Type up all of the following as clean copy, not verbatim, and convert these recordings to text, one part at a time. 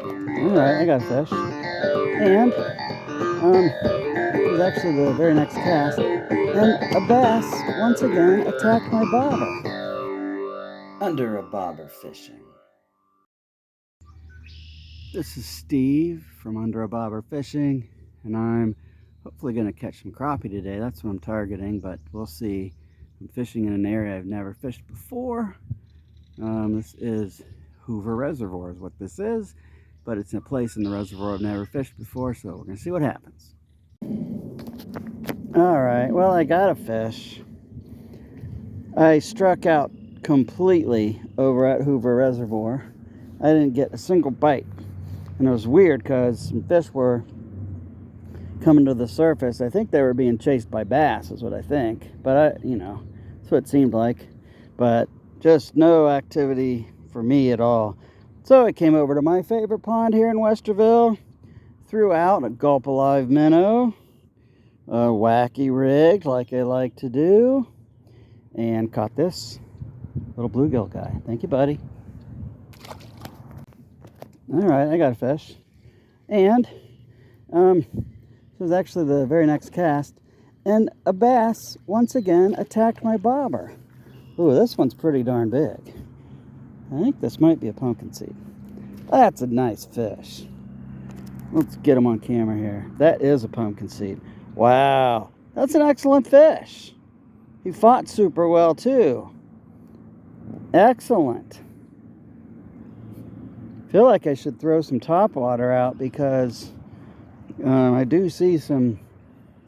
Alright, I got a fish. And it was actually the very next cast. And a bass once again attacked my bobber. Under a bobber fishing. This is Steve from Under a Bobber Fishing, and I'm hopefully going to catch some crappie today. That's what I'm targeting, but we'll see. I'm fishing in an area I've never fished before. This is Hoover Reservoir is what this is, but it's in a place in the reservoir I've never fished before, so we're going to see what happens. Alright, well, I got a fish. I struck out completely over at Hoover Reservoir. I didn't get a single bite. And it was weird because some fish were coming to the surface. I think they were being chased by bass is what I think. But that's what it seemed like. But just no activity for me at all. So I came over to my favorite pond here in Westerville, threw out a Gulp Minnow, a wacky rig like I like to do, and caught this little bluegill guy. Thank you, buddy. Alright, I got a fish. And this was actually the very next cast. And a bass once again attacked my bobber. Ooh, this one's pretty darn big. I think this might be a pumpkin seed. That's a nice fish. Let's get him on camera here. That is a pumpkin seed. Wow, that's an excellent fish. He fought super well too. Excellent. Feel like I should throw some top water out because I do see some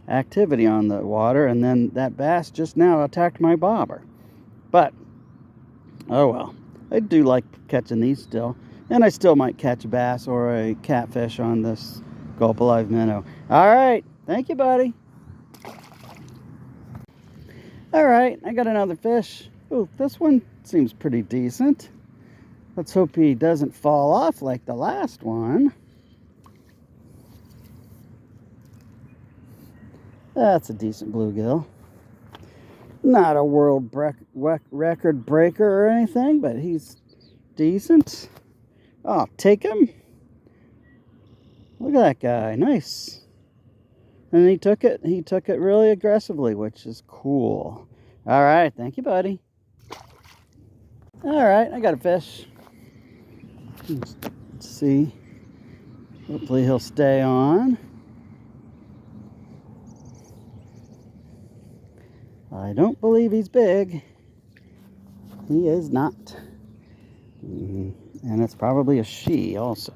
activity on the water, and then that bass just now attacked my bobber. But oh well, I do like catching these still, and I still might catch a bass or a catfish on this Gulp Minnow. All right, thank you, buddy. All right, I got another fish. Oh, this one seems pretty decent. Let's hope he doesn't fall off like the last one. That's a decent bluegill. Not a world record breaker or anything, but he's decent. Oh, take him. Look at that guy. Nice. And he took it really aggressively, which is cool. All right, thank you, buddy. All right, I got a fish. Let's see. Hopefully he'll stay on. I don't believe he's big. He is not. And it's probably a she also.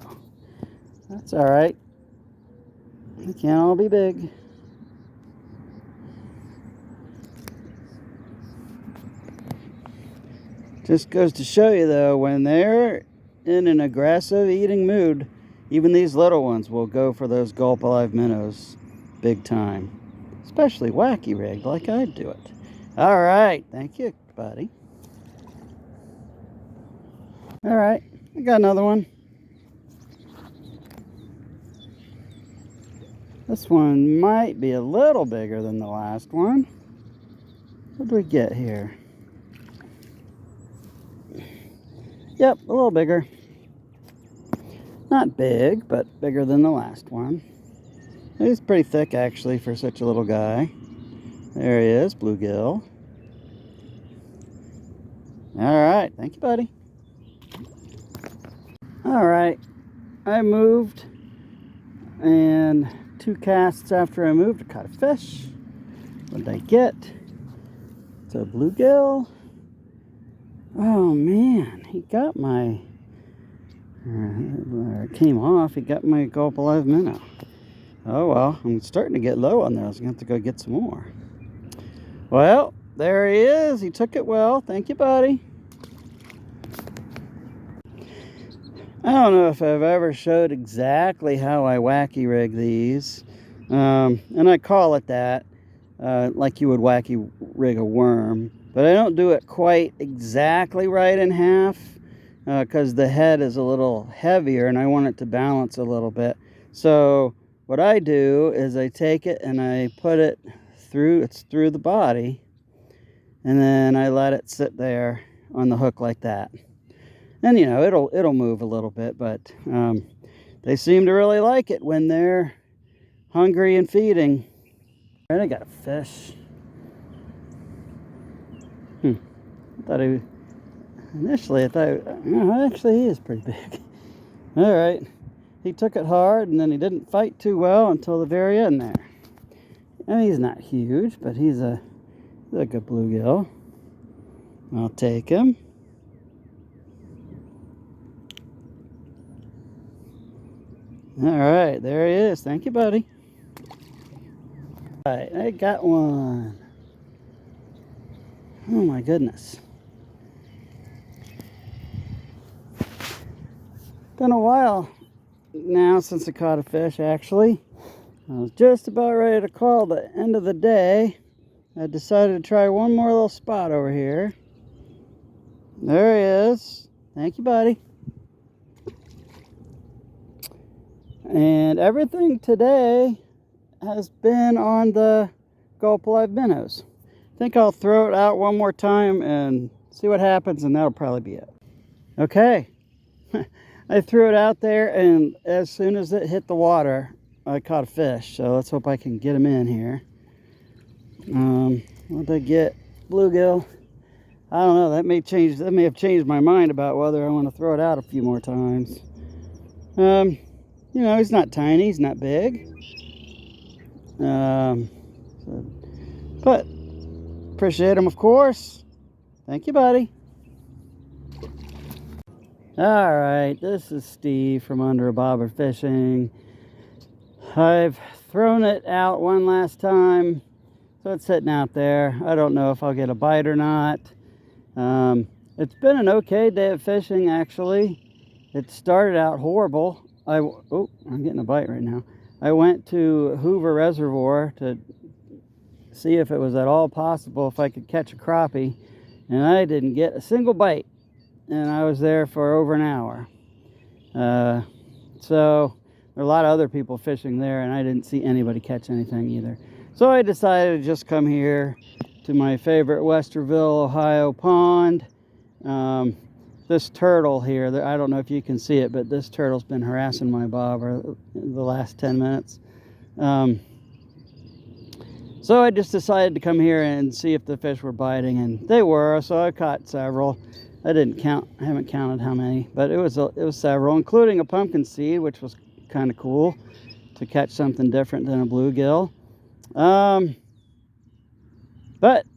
That's all right. They can't all be big. Just goes to show you though, when they're in an aggressive eating mood, even these little ones will go for those Gulp minnows big time. Especially wacky rigged like I do it. All right, thank you, buddy. All right, I got another one. This one might be a little bigger than the last one. What do we get here? Yep, a little bigger. Not big, but bigger than the last one. He's pretty thick actually for such a little guy. There he is, bluegill. All right, thank you, buddy. All right, I moved, and 2 casts after I moved, I caught a fish. What did I get? It's a bluegill. Oh man, he got my, it came off, he got my Gulp minnow. Oh well, I'm starting to get low on those. I'm going to have to go get some more. Well, there he is. He took it well. Thank you, buddy. I don't know if I've ever showed exactly how I wacky rig these. And I call it that, like you would wacky rig a worm. But I don't do it quite exactly right in half because the head is a little heavier and I want it to balance a little bit. So what I do is I take it and I put it through the body, and then I let it sit there on the hook like that. And you know, it'll move a little bit, but they seem to really like it when they're hungry and feeding. And I got a fish. I thought initially I thought, oh, actually he is pretty big. All right, he took it hard, and then he didn't fight too well until the very end there. And he's not huge, but he's a good bluegill. I'll take him. All right, there he is. Thank you, buddy. All right, I got one. Oh my goodness. Been a while now since I caught a fish, actually. I was just about ready to call the end of the day. I decided to try one more little spot over here. There he is. Thank you, buddy. And everything today has been on the Gulp Minnows. I think I'll throw it out one more time and see what happens, and that'll probably be it. Okay. I threw it out there, and as soon as it hit the water, I caught a fish. So let's hope I can get him in here. What did I get? Bluegill. I don't know. That may have changed my mind about whether I want to throw it out a few more times. You know, he's not tiny. He's not big. But appreciate him, of course. Thank you, buddy. All right, this is Steve from Under a Bobber Fishing. I've thrown it out one last time, so it's sitting out there. I don't know if I'll get a bite or not. It's been an okay day of fishing, actually. It started out horrible. Oh, I'm getting a bite right now. I went to Hoover Reservoir to see if it was at all possible if I could catch a crappie, and I didn't get a single bite, and I was there for over an hour. So there are a lot of other people fishing there, and I didn't see anybody catch anything either. So I decided to just come here to my favorite Westerville, Ohio pond. This turtle here, I don't know if you can see it, but this turtle's been harassing my bobber the last 10 minutes. So I just decided to come here and see if the fish were biting, and they were, so I caught several. I haven't counted how many, but it was several, including a pumpkin seed, which was kind of cool to catch something different than a bluegill. But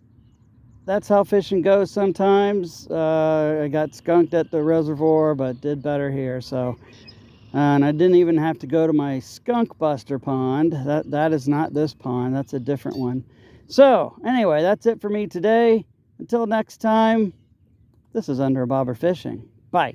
that's how fishing goes sometimes. I got skunked at the reservoir, but did better here. So, and I didn't even have to go to my skunk buster pond. That is not this pond. That's a different one. So anyway, that's it for me today. Until next time, this is Under a Bobber Fishing. Bye.